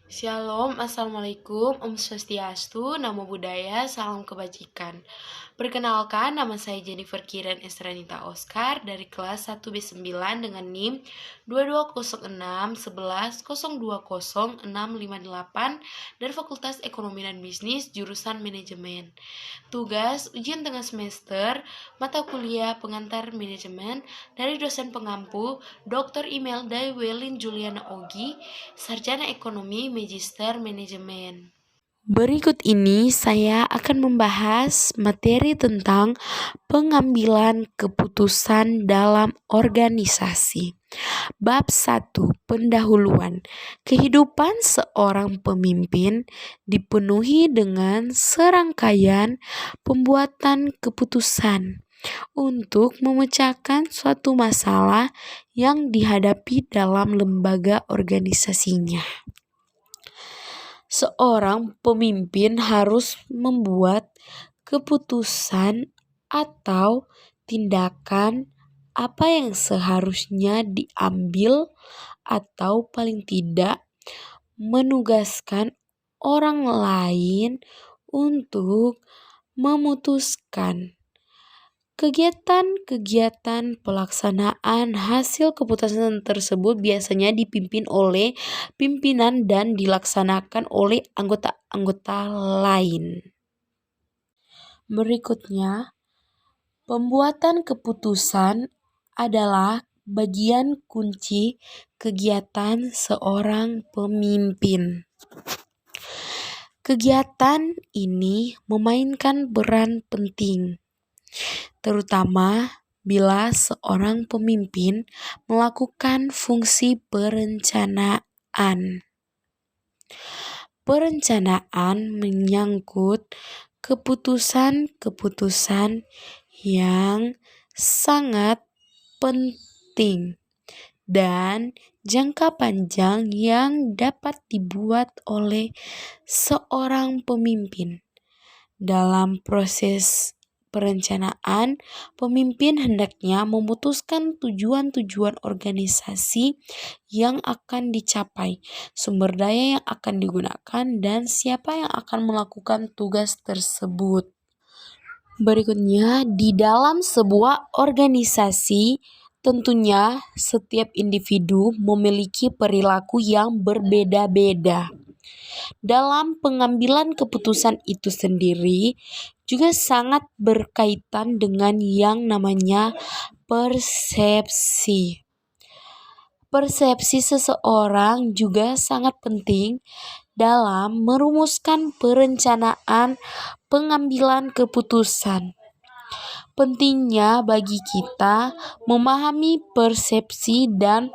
Shalom, Assalamualaikum, Om Swastiastu, Namo Buddhaya, Salam Kebajikan. Perkenalkan, nama saya Jennifer Kiran Esranita Oscar dari kelas 1B9 dengan NIM 220611020658 dari Fakultas Ekonomi dan Bisnis, jurusan Manajemen. Tugas ujian tengah semester, mata kuliah pengantar manajemen dari dosen pengampu Dr. Imelda Welin Juliana Ogi, Sarjana Ekonomi Magister Manajemen. Berikut ini saya akan membahas materi tentang pengambilan keputusan dalam organisasi. Bab 1. Pendahuluan. Kehidupan seorang pemimpin dipenuhi dengan serangkaian pembuatan keputusan untuk memecahkan suatu masalah yang dihadapi dalam lembaga organisasinya. Seorang pemimpin harus membuat keputusan atau tindakan apa yang seharusnya diambil atau paling tidak menugaskan orang lain untuk memutuskan. Kegiatan-kegiatan pelaksanaan hasil keputusan tersebut biasanya dipimpin oleh pimpinan dan dilaksanakan oleh anggota-anggota lain. Berikutnya, pembuatan keputusan adalah bagian kunci kegiatan seorang pemimpin. Kegiatan ini memainkan peran penting, terutama bila seorang pemimpin melakukan fungsi perencanaan. Perencanaan menyangkut keputusan-keputusan yang sangat penting dan jangka panjang yang dapat dibuat oleh seorang pemimpin. Dalam proses perencanaan, pemimpin hendaknya memutuskan tujuan-tujuan organisasi yang akan dicapai, sumber daya yang akan digunakan, dan siapa yang akan melakukan tugas tersebut. Berikutnya, di dalam sebuah organisasi, tentunya setiap individu memiliki perilaku yang berbeda-beda. Dalam pengambilan keputusan itu sendiri juga sangat berkaitan dengan yang namanya persepsi. Persepsi seseorang juga sangat penting dalam merumuskan perencanaan pengambilan keputusan. Pentingnya bagi kita memahami persepsi dan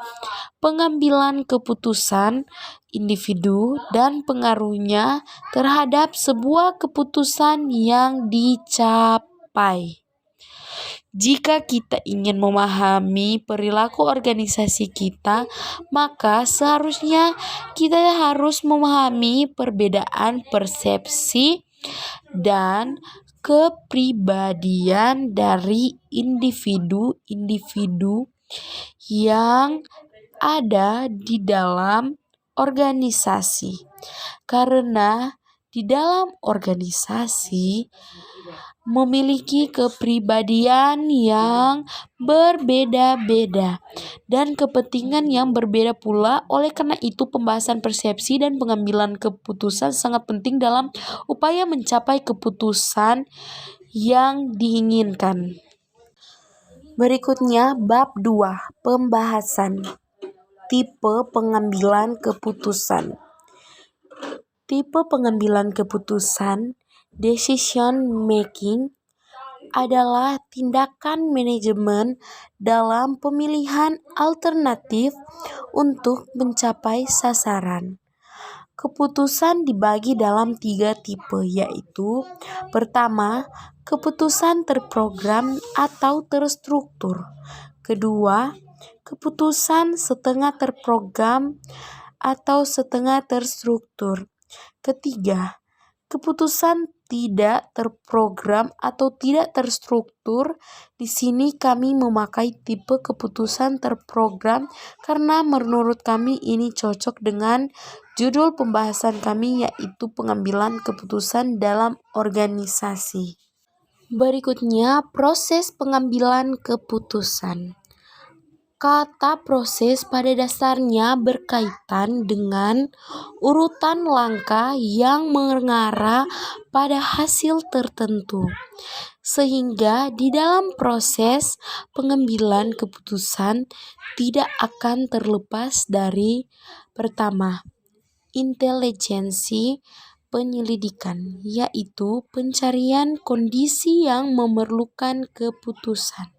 pengambilan keputusan individu dan pengaruhnya terhadap sebuah keputusan yang dicapai. Jika kita ingin memahami perilaku organisasi kita, maka seharusnya kita harus memahami perbedaan persepsi dan kepribadian dari individu-individu yang ada di dalam organisasi. Karena di dalam organisasi memiliki kepribadian yang berbeda-beda dan kepentingan yang berbeda pula. Oleh karena itu, pembahasan persepsi dan pengambilan keputusan sangat penting dalam upaya mencapai keputusan yang diinginkan. Berikutnya, bab 2, pembahasan tipe pengambilan keputusan. Tipe pengambilan keputusan decision making adalah tindakan manajemen dalam pemilihan alternatif untuk mencapai sasaran. Keputusan dibagi dalam 3 tipe, yaitu pertama, keputusan terprogram atau terstruktur. Kedua, keputusan setengah terprogram atau setengah terstruktur. Ketiga, Keputusan tidak terprogram atau tidak terstruktur. Di sini kami memakai tipe keputusan terprogram karena menurut kami ini cocok dengan judul pembahasan kami, yaitu pengambilan keputusan dalam organisasi. Berikutnya, proses pengambilan keputusan. Kata proses pada dasarnya berkaitan dengan urutan langkah yang mengarah pada hasil tertentu. Sehingga di dalam proses pengambilan keputusan tidak akan terlepas dari pertama, intelijensi penyelidikan, yaitu pencarian kondisi yang memerlukan keputusan.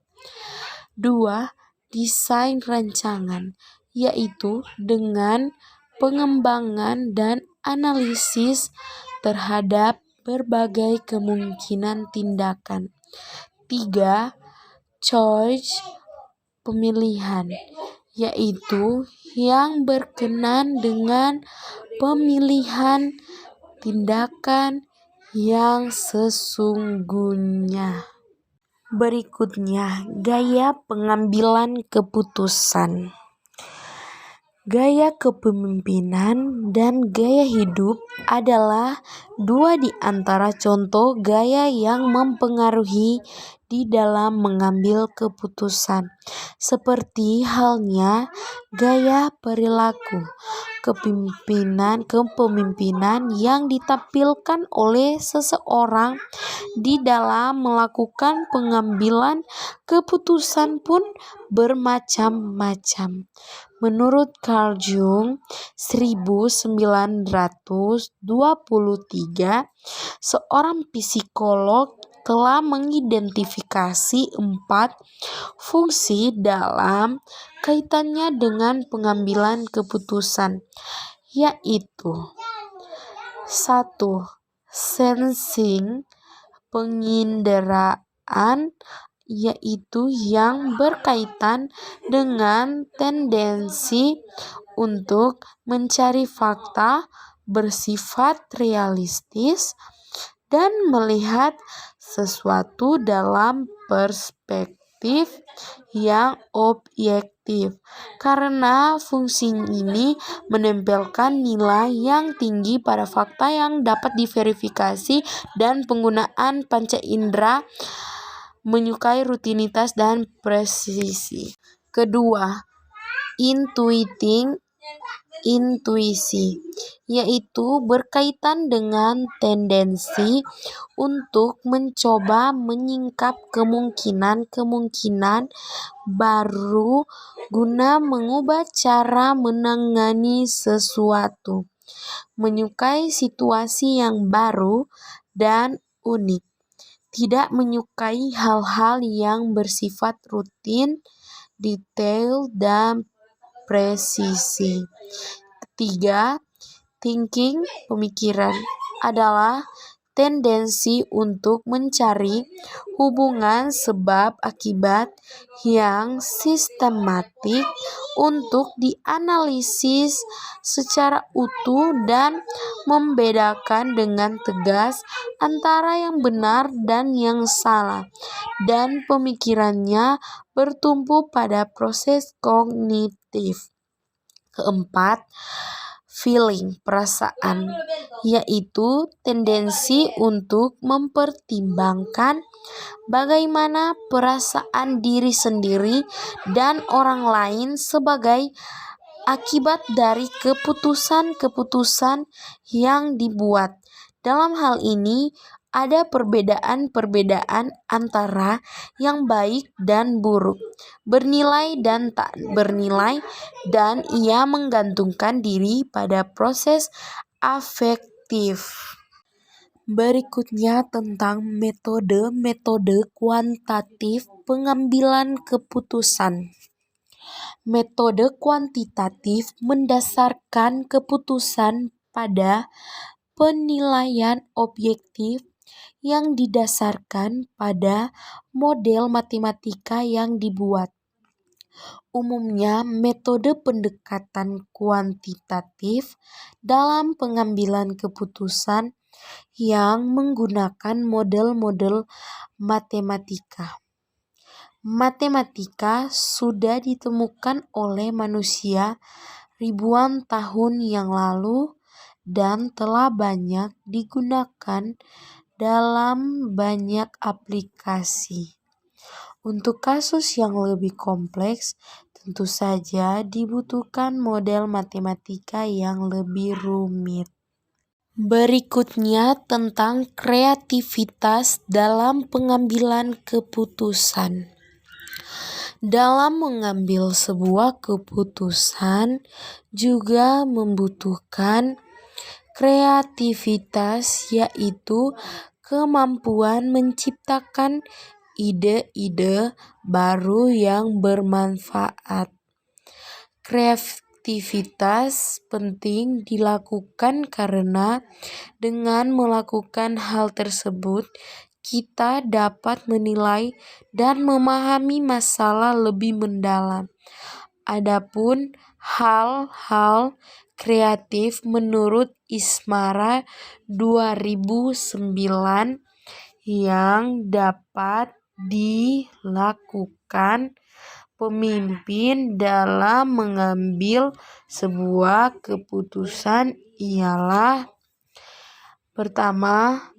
2. Desain rancangan, yaitu dengan pengembangan dan analisis terhadap berbagai kemungkinan tindakan. 3. Choice pemilihan, yaitu yang berkenan dengan pemilihan tindakan yang sesungguhnya. Berikutnya, gaya pengambilan keputusan. Gaya kepemimpinan dan gaya hidup adalah dua di antara contoh gaya yang mempengaruhi di dalam mengambil keputusan. Seperti halnya gaya perilaku kepemimpinan yang ditampilkan oleh seseorang di dalam melakukan pengambilan keputusan pun bermacam-macam. Menurut Carl Jung 1923, seorang psikolog telah mengidentifikasi 4 fungsi dalam kaitannya dengan pengambilan keputusan, yaitu 1. Sensing, penginderaan, yaitu yang berkaitan dengan tendensi untuk mencari fakta, bersifat realistis, dan melihat sesuatu dalam perspektif yang objektif. Karena fungsi ini menempelkan nilai yang tinggi pada fakta yang dapat diverifikasi dan penggunaan panca indera, menyukai rutinitas dan presisi. Kedua, intuisi, yaitu berkaitan dengan tendensi untuk mencoba menyingkap kemungkinan-kemungkinan baru guna mengubah cara menangani sesuatu, menyukai situasi yang baru dan unik, tidak menyukai hal-hal yang bersifat rutin, detail, dan presisi. Ketiga, thinking, pemikiran, adalah tendensi untuk mencari hubungan sebab akibat yang sistematik untuk dianalisis secara utuh dan membedakan dengan tegas antara yang benar dan yang salah, dan pemikirannya bertumpu pada proses kognitif. Keempat, feeling, perasaan, yaitu tendensi untuk mempertimbangkan bagaimana perasaan diri sendiri dan orang lain sebagai akibat dari keputusan-keputusan yang dibuat. Dalam hal ini, ada perbedaan-perbedaan antara yang baik dan buruk, bernilai dan tak bernilai, dan ia menggantungkan diri pada proses afektif. Berikutnya tentang metode-metode kuantitatif pengambilan keputusan. Metode kuantitatif mendasarkan keputusan pada penilaian objektif yang didasarkan pada model matematika yang dibuat. Umumnya, metode pendekatan kuantitatif dalam pengambilan keputusan yang menggunakan model-model matematika. Matematika sudah ditemukan oleh manusia ribuan tahun yang lalu dan telah banyak digunakan dalam banyak aplikasi. Untuk kasus yang lebih kompleks, tentu saja dibutuhkan model matematika yang lebih rumit. Berikutnya tentang kreativitas dalam pengambilan keputusan. Dalam mengambil sebuah keputusan juga membutuhkan kreativitas, yaitu kemampuan menciptakan ide-ide baru yang bermanfaat. Kreativitas penting dilakukan karena dengan melakukan hal tersebut kita dapat menilai dan memahami masalah lebih mendalam. Adapun hal-hal kreatif menurut Ismara 2009 yang dapat dilakukan pemimpin dalam mengambil sebuah keputusan ialah: pertama,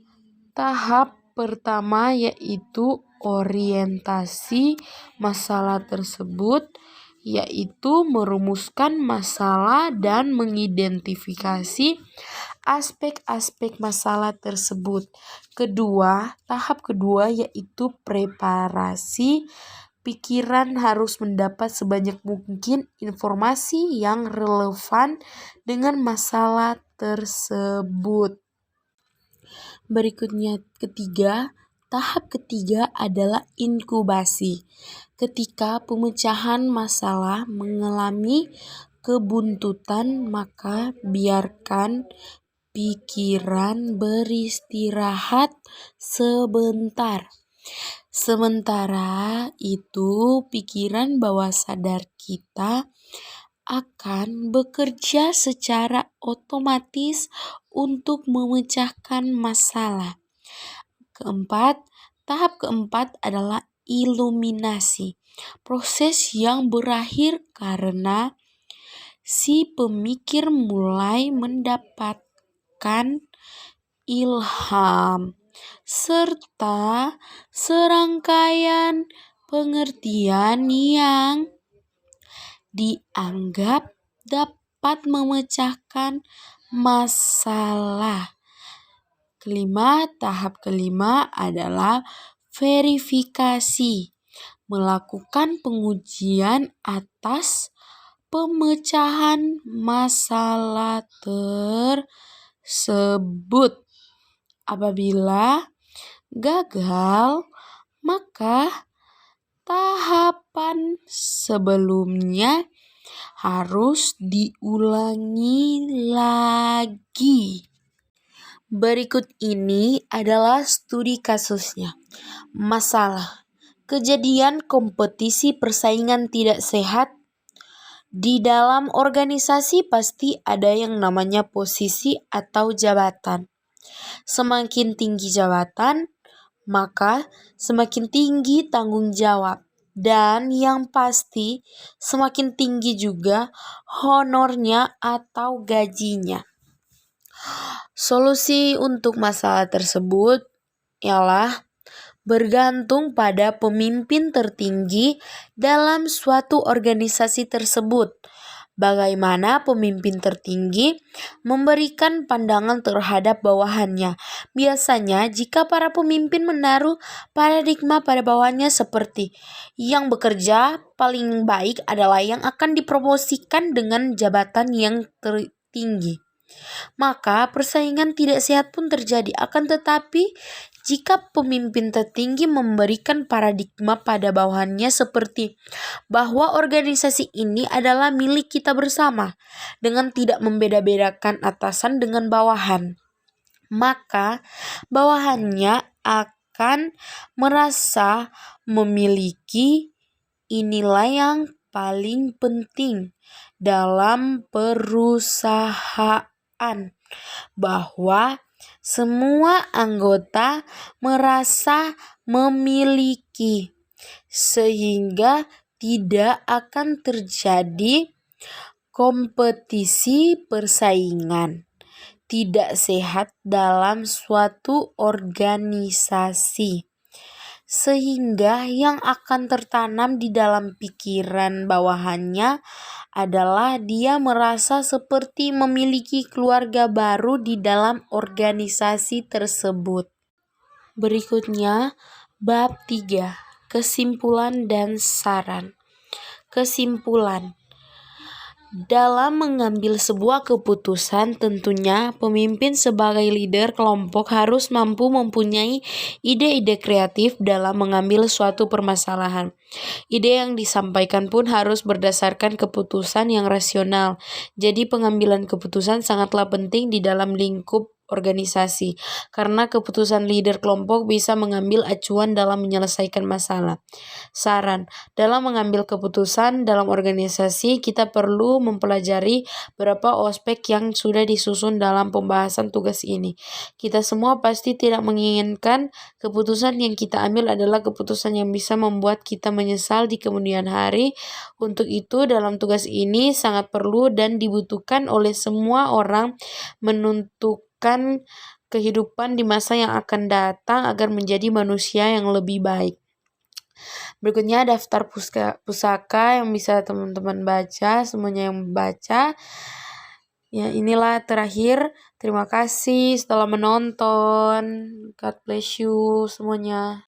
tahap pertama yaitu orientasi masalah tersebut, yaitu merumuskan masalah dan mengidentifikasi aspek-aspek masalah tersebut. Tahap kedua yaitu preparasi. Pikiran harus mendapat sebanyak mungkin informasi yang relevan dengan masalah tersebut. Berikutnya tahap ketiga adalah inkubasi. Ketika pemecahan masalah mengalami kebuntutan, maka biarkan pikiran beristirahat sebentar. Sementara itu, pikiran bawah sadar kita akan bekerja secara otomatis untuk memecahkan masalah. Tahap keempat adalah iluminasi. Proses yang berakhir karena si pemikir mulai mendapatkan ilham serta serangkaian pengertian yang dianggap dapat memecahkan masalah. Tahap kelima adalah verifikasi. Melakukan pengujian atas pemecahan masalah tersebut. Apabila gagal, maka tahapan sebelumnya harus diulangi lagi. Berikut ini adalah studi kasusnya. Masalah: kejadian kompetisi persaingan tidak sehat. Di dalam organisasi pasti ada yang namanya posisi atau jabatan. Semakin tinggi jabatan, maka semakin tinggi tanggung jawab. Dan yang pasti semakin tinggi juga honornya atau gajinya. Solusi untuk masalah tersebut ialah bergantung pada pemimpin tertinggi dalam suatu organisasi tersebut. Bagaimana pemimpin tertinggi memberikan pandangan terhadap bawahannya. Biasanya jika para pemimpin menaruh paradigma pada bawahannya seperti yang bekerja paling baik adalah yang akan dipromosikan dengan jabatan yang tertinggi, maka persaingan tidak sehat pun terjadi. Akan tetapi, jika pemimpin tertinggi memberikan paradigma pada bawahannya seperti bahwa organisasi ini adalah milik kita bersama, dengan tidak membeda-bedakan atasan dengan bawahan, maka bawahannya akan merasa memiliki inilah yang paling penting dalam perusahaan, bahwa Semua anggota merasa memiliki, sehingga tidak akan terjadi kompetisi persaingan tidak sehat dalam suatu organisasi. Sehingga yang akan tertanam di dalam pikiran bawahannya adalah dia merasa seperti memiliki keluarga baru di dalam organisasi tersebut. Berikutnya, bab 3, kesimpulan dan saran. Kesimpulan. Dalam mengambil sebuah keputusan, tentunya pemimpin sebagai leader kelompok harus mampu mempunyai ide-ide kreatif dalam mengambil suatu permasalahan. Ide yang disampaikan pun harus berdasarkan keputusan yang rasional. Jadi pengambilan keputusan sangatlah penting di dalam lingkup organisasi, karena keputusan leader kelompok bisa mengambil acuan dalam menyelesaikan masalah. Saran, dalam mengambil keputusan dalam organisasi, kita perlu mempelajari beberapa aspek yang sudah disusun dalam pembahasan tugas ini. Kita semua pasti tidak menginginkan keputusan yang kita ambil adalah keputusan yang bisa membuat kita menyesal di kemudian hari. Untuk itu, dalam tugas ini sangat perlu dan dibutuhkan oleh semua orang menentukan kehidupan di masa yang akan datang agar menjadi manusia yang lebih baik. Berikutnya daftar pusaka yang bisa teman-teman baca, semuanya yang baca. Ya, inilah terakhir. Terima kasih setelah menonton. God bless you semuanya.